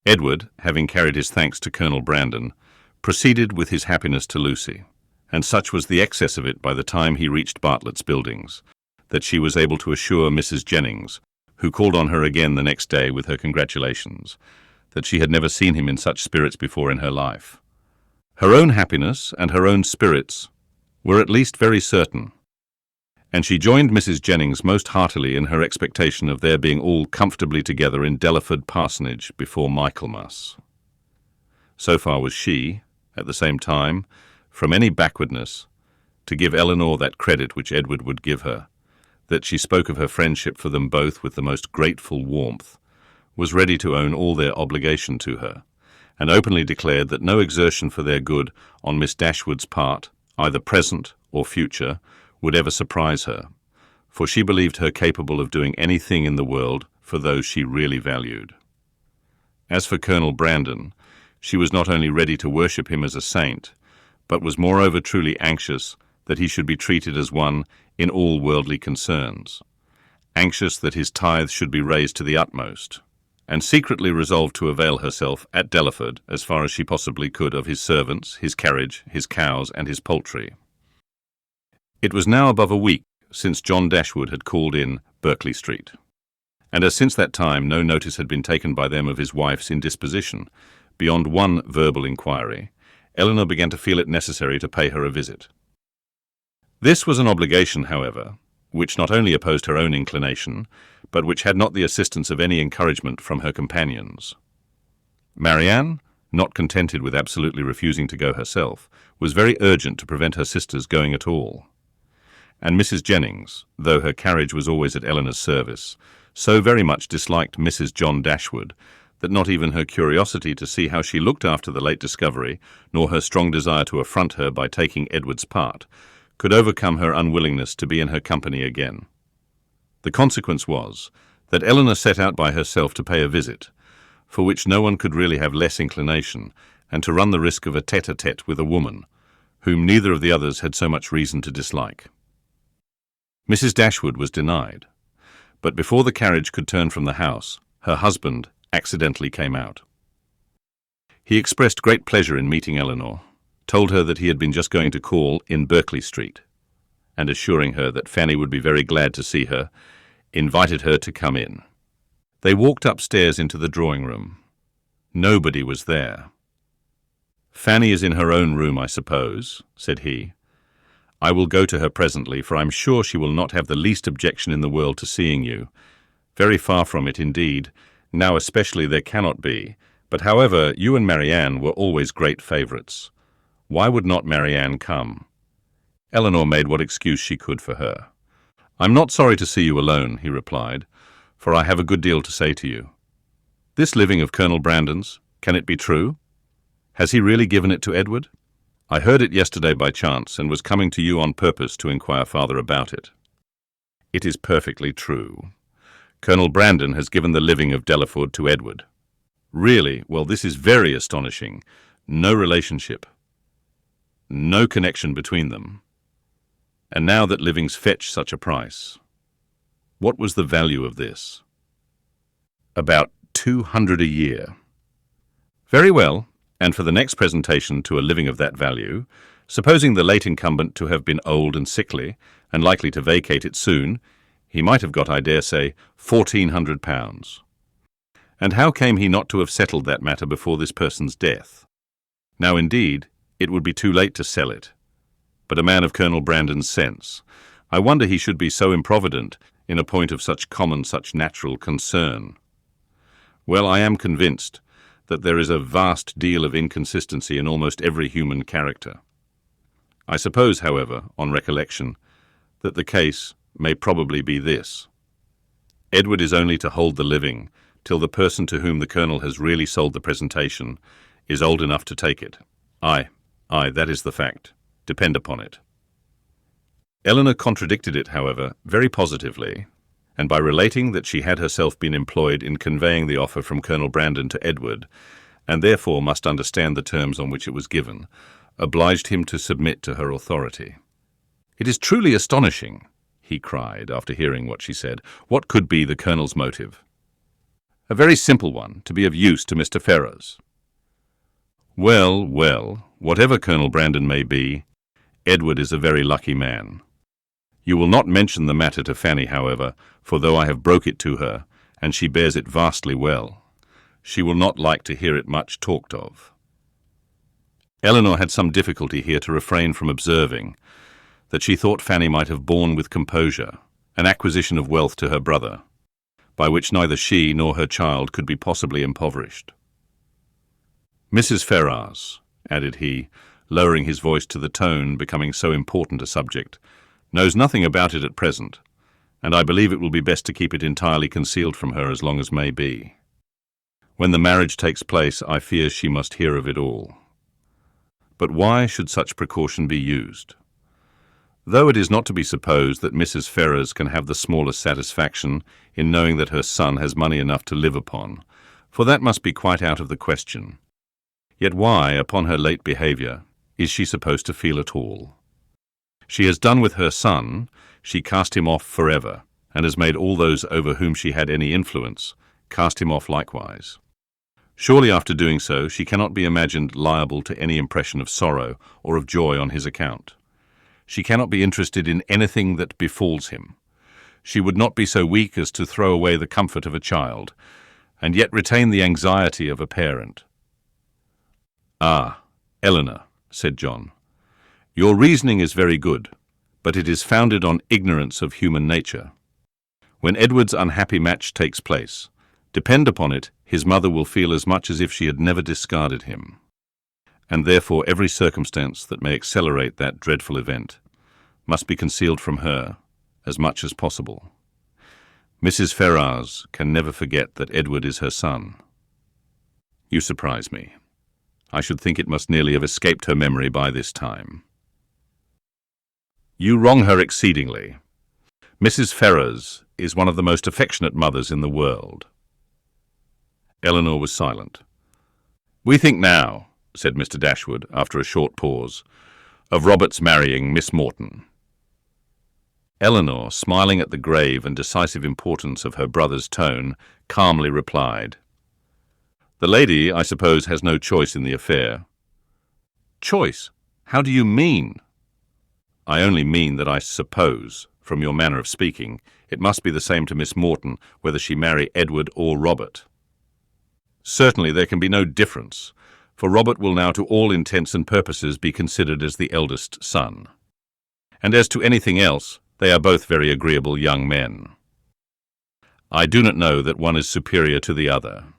Edward, having carried his thanks to Colonel Brandon, proceeded with his happiness to Lucy, and such was the excess of it by the time he reached Bartlett's buildings, that she was able to assure Mrs. Jennings, who called on her again the next day with her congratulations, that she had never seen him in such spirits before in her life. Her own happiness and her own spirits were at least very certain, and she joined Mrs. Jennings most heartily in her expectation of their being all comfortably together in Delaford parsonage before Michaelmas. So far was she, at the same time, from any backwardness, to give Elinor that credit which Edward would give her, that she spoke of her friendship for them both with the most grateful warmth, was ready to own all their obligation to her, and openly declared that no exertion for their good on Miss Dashwood's part, either present or future, would ever surprise her, for she believed her capable of doing anything in the world for those she really valued. As for Colonel Brandon, she was not only ready to worship him as a saint, but was moreover truly anxious that he should be treated as one in all worldly concerns, anxious that his tithe should be raised to the utmost, and secretly resolved to avail herself at Delaford as far as she possibly could of his servants, his carriage, his cows, and his poultry. It was now above a week since John Dashwood had called in Berkeley Street, and as since that time no notice had been taken by them of his wife's indisposition, beyond one verbal inquiry, Elinor began to feel it necessary to pay her a visit. This was an obligation, however, which not only opposed her own inclination, but which had not the assistance of any encouragement from her companions. Marianne, not contented with absolutely refusing to go herself, was very urgent to prevent her sisters going at all. And Mrs. Jennings, though her carriage was always at Elinor's service, so very much disliked Mrs. John Dashwood that not even her curiosity to see how she looked after the late discovery, nor her strong desire to affront her by taking Edward's part, could overcome her unwillingness to be in her company again. The consequence was that Elinor set out by herself to pay a visit, for which no one could really have less inclination, and to run the risk of a tete-a-tete with a woman, whom neither of the others had so much reason to dislike. Mrs. Dashwood was denied, but before the carriage could turn from the house, her husband accidentally came out. He expressed great pleasure in meeting Elinor, told her that he had been just going to call in Berkeley Street, and assuring her that Fanny would be very glad to see her, invited her to come in. They walked upstairs into the drawing-room. Nobody was there. "Fanny is in her own room, I suppose," said he. "I will go to her presently, for I'm sure she will not have the least objection in the world to seeing you. Very far from it, indeed. Now especially there cannot be. But however, you and Marianne were always great favourites. Why would not Marianne come?" Elinor made what excuse she could for her. "I'm not sorry to see you alone," he replied, "for I have a good deal to say to you. This living of Colonel Brandon's, can it be true? Has he really given it to Edward? I heard it yesterday by chance, and was coming to you on purpose to inquire farther about it." "It is perfectly true. Colonel Brandon has given the living of Delaford to Edward." "Really? Well, this is very astonishing. No relationship. No connection between them. And now that livings fetch such a price. What was the value of this?" "About 200 a year." "Very well. And for the next presentation to a living of that value, supposing the late incumbent to have been old and sickly, and likely to vacate it soon, he might have got, I dare say, £1,400. And how came he not to have settled that matter before this person's death? Now, indeed, it would be too late to sell it. But a man of Colonel Brandon's sense, I wonder he should be so improvident in a point of such common, such natural concern. Well, I am convinced that there is a vast deal of inconsistency in almost every human character. I suppose, however, on recollection, that the case may probably be this. Edward is only to hold the living till the person to whom the Colonel has really sold the presentation is old enough to take it. Aye, that is the fact. Depend upon it." Elinor contradicted it, however, very positively, and by relating that she had herself been employed in conveying the offer from Colonel Brandon to Edward, and therefore must understand the terms on which it was given, obliged him to submit to her authority. "It is truly astonishing," he cried, after hearing what she said. "What could be the Colonel's motive?" A very simple one, to be of use to Mr. Ferrars. Well, well, whatever Colonel Brandon may be, Edward is a very lucky man. You will not mention the matter to Fanny, however, for though I have broke it to her, and she bears it vastly well, she will not like to hear it much talked of. Elinor had some difficulty here to refrain from observing that she thought Fanny might have borne with composure an acquisition of wealth to her brother, by which neither she nor her child could be possibly impoverished. Mrs. Ferrars, added he, lowering his voice to the tone becoming so important a subject, knows nothing about it at present, and I believe it will be best to keep it entirely concealed from her as long as may be. When the marriage takes place, I fear she must hear of it all. But why should such precaution be used? Though it is not to be supposed that Mrs. Ferrars can have the smallest satisfaction in knowing that her son has money enough to live upon, for that must be quite out of the question, yet why, upon her late behaviour, is she supposed to feel at all? She has done with her son, she cast him off forever, and has made all those over whom she had any influence cast him off likewise. Surely after doing so she cannot be imagined liable to any impression of sorrow or of joy on his account. She cannot be interested in anything that befalls him. She would not be so weak as to throw away the comfort of a child, and yet retain the anxiety of a parent. "Ah, Elinor," said John, "your reasoning is very good, but it is founded on ignorance of human nature. When Edward's unhappy match takes place, depend upon it, his mother will feel as much as if she had never discarded him, and therefore every circumstance that may accelerate that dreadful event must be concealed from her as much as possible. Mrs. Ferrars can never forget that Edward is her son." "You surprise me. I should think it must nearly have escaped her memory by this time." "You wrong her exceedingly. Mrs. Ferrars is one of the most affectionate mothers in the world." Elinor was silent. "We think now," said Mr. Dashwood, after a short pause, "of Robert's marrying Miss Morton." Elinor, smiling at the grave and decisive importance of her brother's tone, calmly replied, "The lady, I suppose, has no choice in the affair." "Choice? How do you mean?" "I only mean that I suppose, from your manner of speaking, it must be the same to Miss Morton whether she marry Edward or Robert." "Certainly there can be no difference, for Robert will now to all intents and purposes be considered as the eldest son. And as to anything else, they are both very agreeable young men. I do not know that one is superior to the other."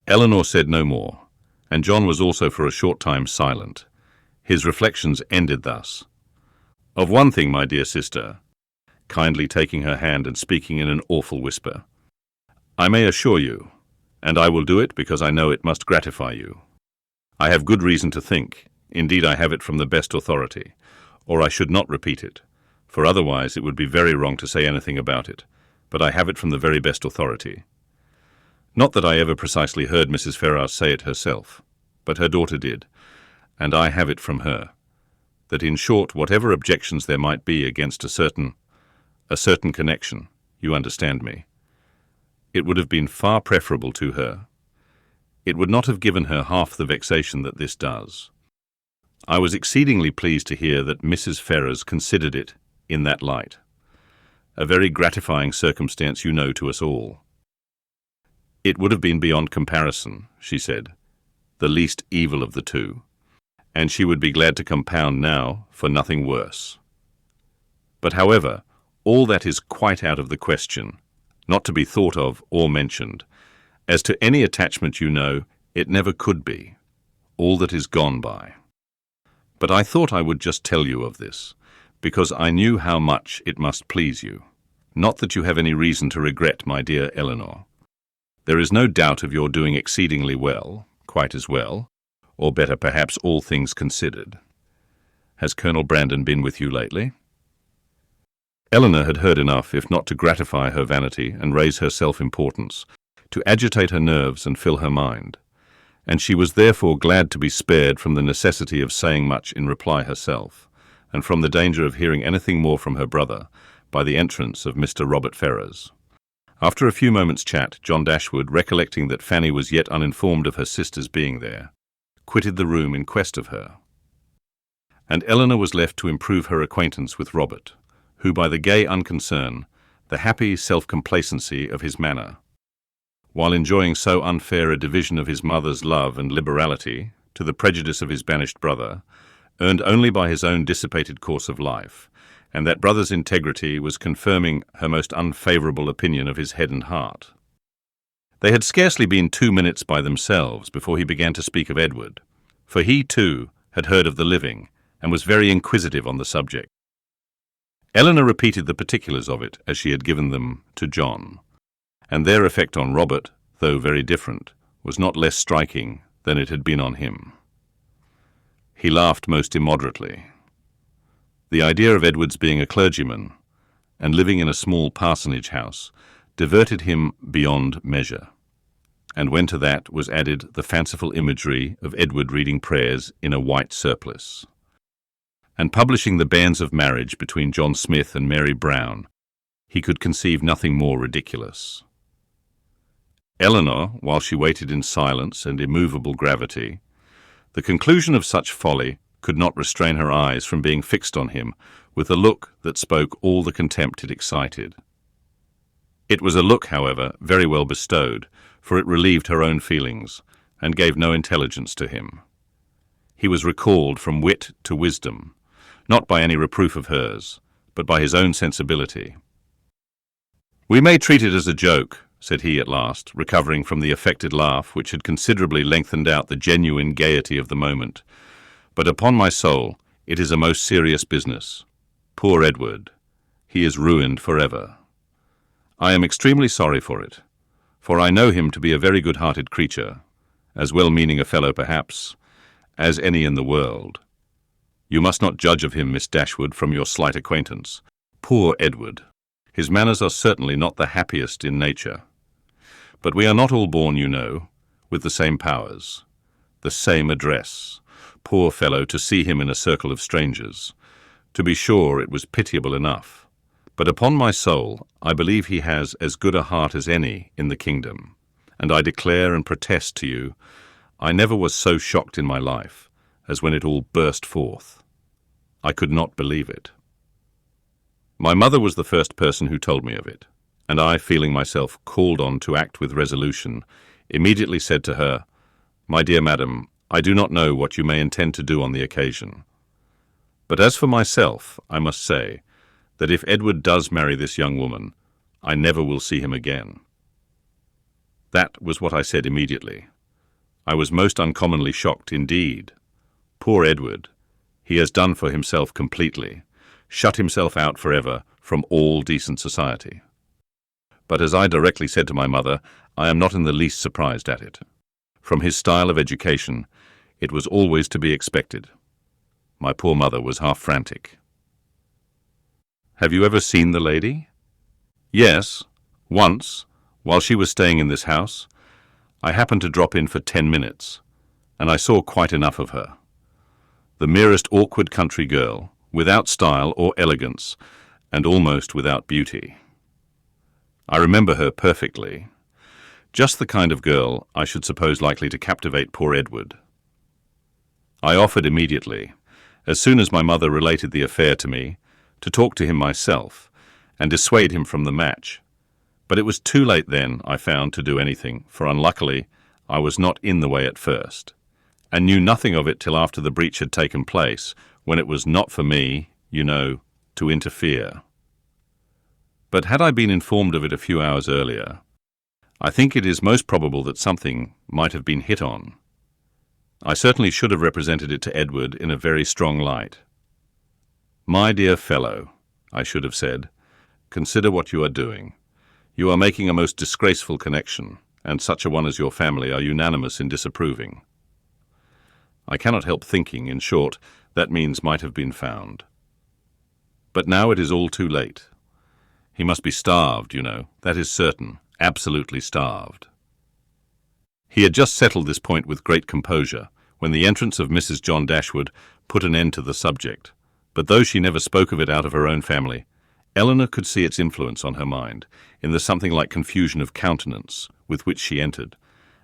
Elinor said no more, and John was also for a short time silent. His reflections ended thus. "Of one thing, my dear sister," kindly taking her hand and speaking in an awful whisper, "I may assure you, and I will do it because I know it must gratify you. I have good reason to think, indeed I have it from the best authority, or I should not repeat it, for otherwise it would be very wrong to say anything about it, but I have it from the very best authority. Not that I ever precisely heard Mrs. Ferrars say it herself, but her daughter did, and I have it from her, that in short whatever objections there might be against a certain connection, you understand me, it would have been far preferable to her. It would not have given her half the vexation that this does. I was exceedingly pleased to hear that Mrs. Ferrars considered it in that light. A very gratifying circumstance, you know, to us all. It would have been beyond comparison, she said, the least evil of the two, and she would be glad to compound now for nothing worse. But however, all that is quite out of the question, not to be thought of or mentioned. As to any attachment, you know, it never could be. All that is gone by. But I thought I would just tell you of this, because I knew how much it must please you. Not that you have any reason to regret, my dear Elinor. There is no doubt of your doing exceedingly well, quite as well, or better perhaps, all things considered. Has Colonel Brandon been with you lately?" Elinor had heard enough, if not to gratify her vanity and raise her self-importance, to agitate her nerves and fill her mind, and she was therefore glad to be spared from the necessity of saying much in reply herself, and from the danger of hearing anything more from her brother by the entrance of Mr. Robert Ferrars. After a few moments' chat, John Dashwood, recollecting that Fanny was yet uninformed of her sister's being there, quitted the room in quest of her. And Elinor was left to improve her acquaintance with Robert, who, by the gay unconcern, the happy self-complacency of his manner, while enjoying so unfair a division of his mother's love and liberality, to the prejudice of his banished brother, earned only by his own dissipated course of life, and that brother's integrity was confirming her most unfavourable opinion of his head and heart. They had scarcely been 2 minutes by themselves before he began to speak of Edward, for he, too, had heard of the living, and was very inquisitive on the subject. Elinor repeated the particulars of it as she had given them to John, and their effect on Robert, though very different, was not less striking than it had been on him. He laughed most immoderately. The idea of Edward's being a clergyman and living in a small parsonage house diverted him beyond measure, and when to that was added the fanciful imagery of Edward reading prayers in a white surplice, and publishing the banns of marriage between John Smith and Mary Brown, he could conceive nothing more ridiculous. Elinor, while she waited in silence and immovable gravity, the conclusion of such folly could not restrain her eyes from being fixed on him with a look that spoke all the contempt it excited. It was a look, however, very well bestowed, for it relieved her own feelings, and gave no intelligence to him. He was recalled from wit to wisdom, not by any reproof of hers, but by his own sensibility. "We may treat it as a joke," said he at last, recovering from the affected laugh which had considerably lengthened out the genuine gaiety of the moment. "But upon my soul, it is a most serious business. Poor Edward! He is ruined forever. I am extremely sorry for it, for I know him to be a very good-hearted creature, as well-meaning a fellow, perhaps, as any in the world. You must not judge of him, Miss Dashwood, from your slight acquaintance. Poor Edward! His manners are certainly not the happiest in nature. But we are not all born, you know, with the same powers, the same address. Poor fellow, to see him in a circle of strangers. To be sure, it was pitiable enough. But upon my soul, I believe he has as good a heart as any in the kingdom, and I declare and protest to you, I never was so shocked in my life as when it all burst forth. I could not believe it. My mother was the first person who told me of it, and I, feeling myself called on to act with resolution, immediately said to her, My dear madam, I do not know what you may intend to do on the occasion. But as for myself, I must say that if Edward does marry this young woman, I never will see him again. That was what I said immediately. I was most uncommonly shocked indeed. Poor Edward! He has done for himself completely, shut himself out forever from all decent society. But as I directly said to my mother, I am not in the least surprised at it. From his style of education, it was always to be expected. My poor mother was half frantic. Have you ever seen the lady? Yes, once, while she was staying in this house. I happened to drop in for 10 minutes, and I saw quite enough of her. The merest awkward country girl, without style or elegance, and almost without beauty. I remember her perfectly. Just the kind of girl I should suppose likely to captivate poor Edward. I offered immediately, as soon as my mother related the affair to me, to talk to him myself and dissuade him from the match. But it was too late then, I found, to do anything, for unluckily I was not in the way at first, and knew nothing of it till after the breach had taken place, when it was not for me, you know, to interfere. But had I been informed of it a few hours earlier, I think it is most probable that something might have been hit on. I certainly should have represented it to Edward in a very strong light. My dear fellow, I should have said, consider what you are doing. You are making a most disgraceful connection, and such a one as your family are unanimous in disapproving. I cannot help thinking, in short, that means might have been found. But now it is all too late. He must be starved, you know, that is certain, absolutely starved. He had just settled this point with great composure, when the entrance of Mrs. John Dashwood put an end to the subject, but though she never spoke of it out of her own family, Elinor could see its influence on her mind in the something like confusion of countenance with which she entered,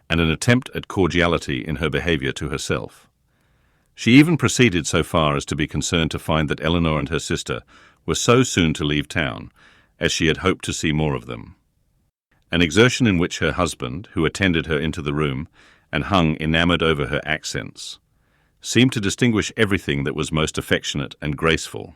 and an attempt at cordiality in her behaviour to herself. She even proceeded so far as to be concerned to find that Elinor and her sister were so soon to leave town, as she had hoped to see more of them. An exertion in which her husband, who attended her into the room and hung enamoured over her accents, seemed to distinguish everything that was most affectionate and graceful.